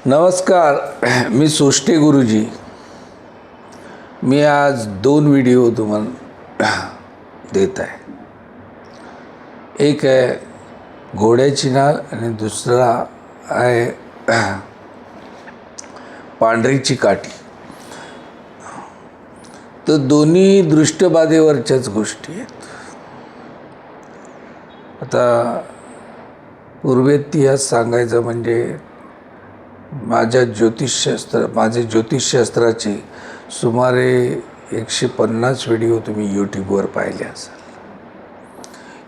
नमस्कार, मी सोष्टे गुरुजी. मी आज 2 व्हिडिओ तुम्हाला देत आहे. एक आहे घोड्याची नाळ आणि दुसरा आहे पांढरीची काठी. तर दोन्ही दृष्टबाधेवरच्याच गोष्टी आहेत. आता पूर्वेतिहास सांगायचं म्हणजे माझे ज्योतिषशास्त्राचे सुमारे 150 व्हिडिओ तुम्ही यूट्यूबवर पाहिले असाल.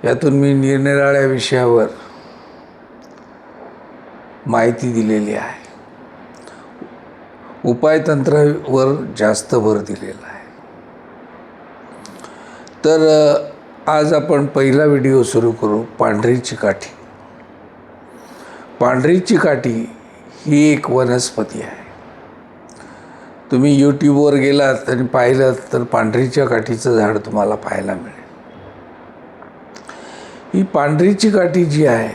यातून मी निरनिराळ्या विषयावर माहिती दिलेली आहे. उपायतंत्रावर जास्त भर दिलेला आहे. तर आज आपण पहिला व्हिडिओ सुरू करू. पांढरीची काठी. पांढरीची काठी ही एक वनस्पती आहे. तुम्ही यूट्यूबवर गेलात आणि पाहिलं तर पांढरीच्या काठीचं झाड तुम्हाला पाहायला मिळेल. ही पांढरीची काठी जी आहे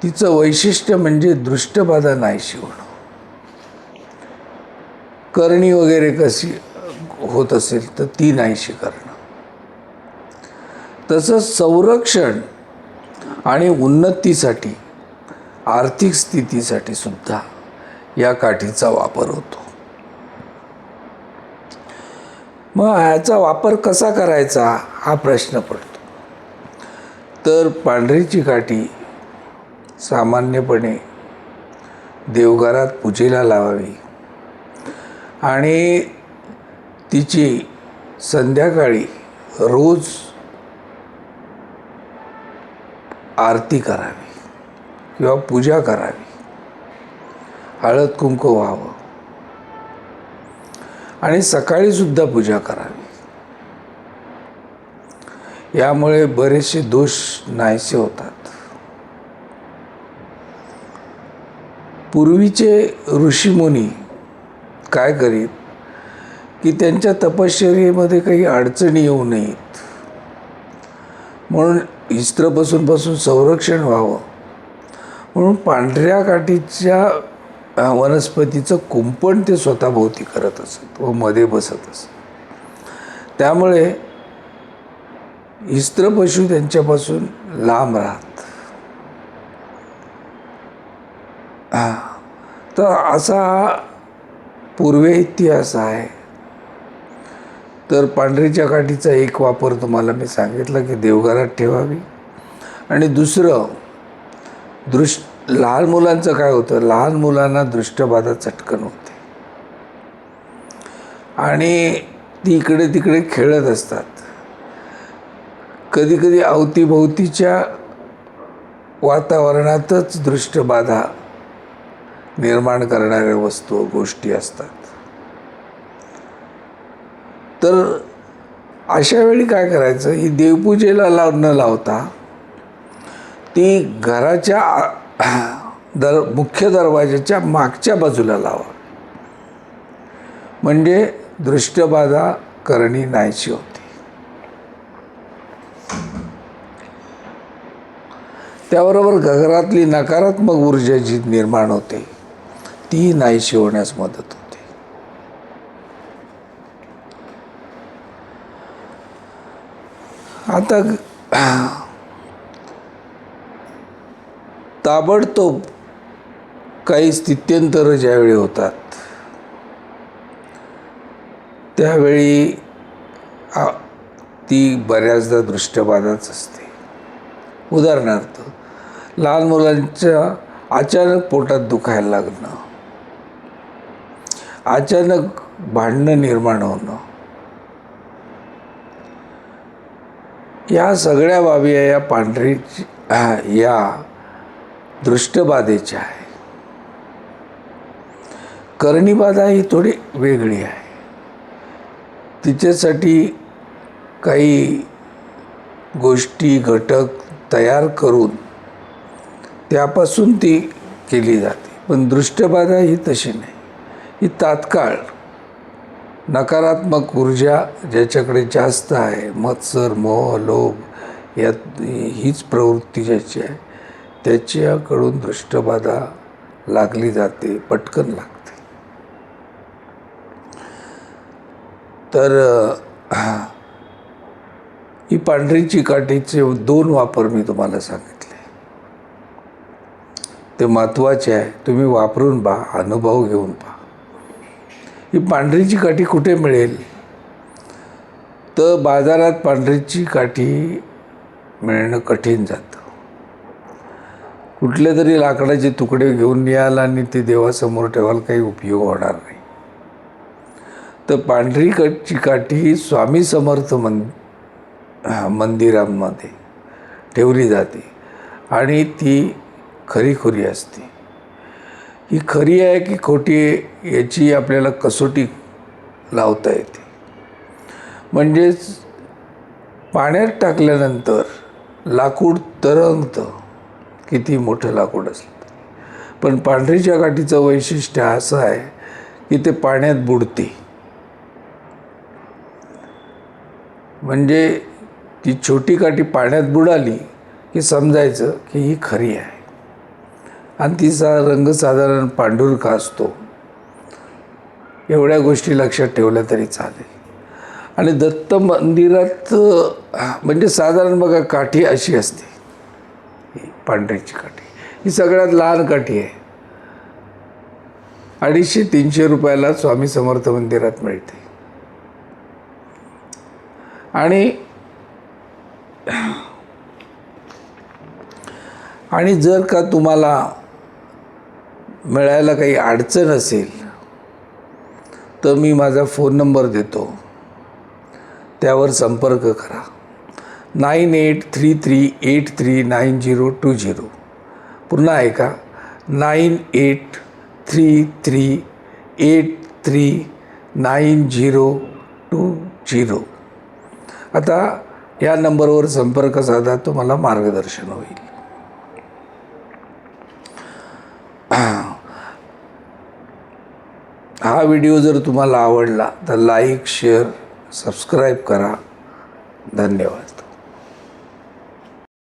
तिचं वैशिष्ट्य म्हणजे दृष्टबाधा नाहीशी होणं. करणी वगैरे कशी होत असेल तर ती नाहीशी करणं. तसंच संरक्षण आणि उन्नतीसाठी, आर्थिक स्थितीसाठी सुद्धा या काठीचा वापर होतो. मग ह्याचा वापर कसा करायचा हा प्रश्न पडतो. तर पांढरीची काठी सामान्यपणे देवघरात पूजेला लावावी आणि तिची संध्याकाळी रोज आरती करावी किंवा पूजा करावी. हळद कुंकू व्हावं आणि सकाळी सुद्धा पूजा करावी. यामुळे बरेचसे दोष नाहीसे होतात. पूर्वीचे ऋषीमुनी काय करीत की त्यांच्या तपश्चर्येमध्ये काही अडचणी येऊ नयेत म्हणून इस्त्रपासून संरक्षण व्हावं म्हणून पांढऱ्या काठीच्या वनस्पतीचं कुंपण ते स्वतःभोवती करत असत व मध्ये बसत असत. त्यामुळे इस्त्रपशू त्यांच्यापासून लांब राहत. तर असा पूर्वे इतिहास आहे. तर पांढरीच्या काठीचा एक वापर तुम्हाला मी सांगितलं की देवघरात ठेवावी. आणि दुसरं लहान मुलांचं काय होतं, लहान मुलांना दृष्टबाधा चटकन होते आणि ती इकडे तिकडे खेळत असतात. कधी कधी अवतीभोवतीच्या वातावरणातच दृष्टबाधा निर्माण करणाऱ्या वस्तू गोष्टी असतात. तर अशा वेळी काय करायचं, ही देवपूजेला न लावता ती घराच्या मुख्य दरवाजाच्या मागच्या बाजूला लावा. म्हणजे दृष्टबाधा करणी नाहीशी होते. त्याबरोबर घरातली नकारात्मक ऊर्जा जी निर्माण होते ती नाहीशी होण्यास मदत होते. आता ताबडतोब काही स्थित्यंतर ज्यावेळी होतात त्यावेळी ती बऱ्याचदा दृष्टबाधाच असते. उदाहरणार्थ लहान मुलांच्या अचानक पोटात दुखायला लागणं, अचानक भांडणं निर्माण होणं, या सगळ्या बाबी या या दृष्टबाधेच्या आहे. करणीबाधा ही थोडी वेगळी आहे. तिच्यासाठी काही गोष्टी घटक तयार करून त्यापासून ती केली जाते. पण दृष्टबाधा ही तशी नाही. ही तात्काळ नकारात्मक ऊर्जा ज्याच्याकडे जास्त आहे, मत्सर, मोह, लोभ यात हीच प्रवृत्ती ज्याची आहे त्याच्याकडून दृष्टबाधा लागली जाते, पटकन लागते. तर ही पांढरी चिकाटीचे 2 वापर मी तुम्हाला सांगितले. ते महत्त्वाचे आहे. तुम्ही वापरून पहा, अनुभव घेऊन पहा. ही पांढरी चिकाटी कुठे मिळेल? तर बाजारात पांढरी चिकाटी मिळणं कठीण जातं. कुठले तरी लाकडाचे तुकडे घेऊन याल आणि ते देवासमोर ठेवाल, काही उपयोग होणार नाही. तर पांढरी चिकाटी स्वामी समर्थ मंदिरांमध्ये ठेवली जाते आणि ती खरी असते. ही खरी आहे की खोटी आहे याची आपल्याला कसोटी लावता येते. म्हणजेच पाण्यात टाकल्यानंतर लाकूड तरंगतं, किती मोठं लाकूड असलं. पण पांढरी चिकाटीचं वैशिष्ट्य असं आहे की ते पाण्यात बुडते. म्हणजे ती छोटी काठी पाण्यात बुडाली की समजायचं की ही खरी आहे. आणि तिचा रंग साधारण पांढुरका असतो. एवढ्या गोष्टी लक्षात ठेवल्या तरी चालेल. आणि दत्त मंदिरात म्हणजे साधारण बघा, काठी अशी असते, ही पांढरीची काठी. ही सगळ्यात लहान काठी आहे. 250-300 रुपयाला स्वामी समर्थ मंदिरात मिळते. आणि जर का तुम्हाला मिळायला काही अडचण असेल तर मी माझा फोन नंबर देतो, त्यावर संपर्क करा. 9833839020. पुन्हा ऐका, 9833839020. आता या नंबरवर संपर्क साधा, तुम्हाला मार्गदर्शन होईल. हा व्हिडिओ जर तुम्हाला आवडला तर लाईक, शेअर, सबस्क्राईब करा. धन्यवाद.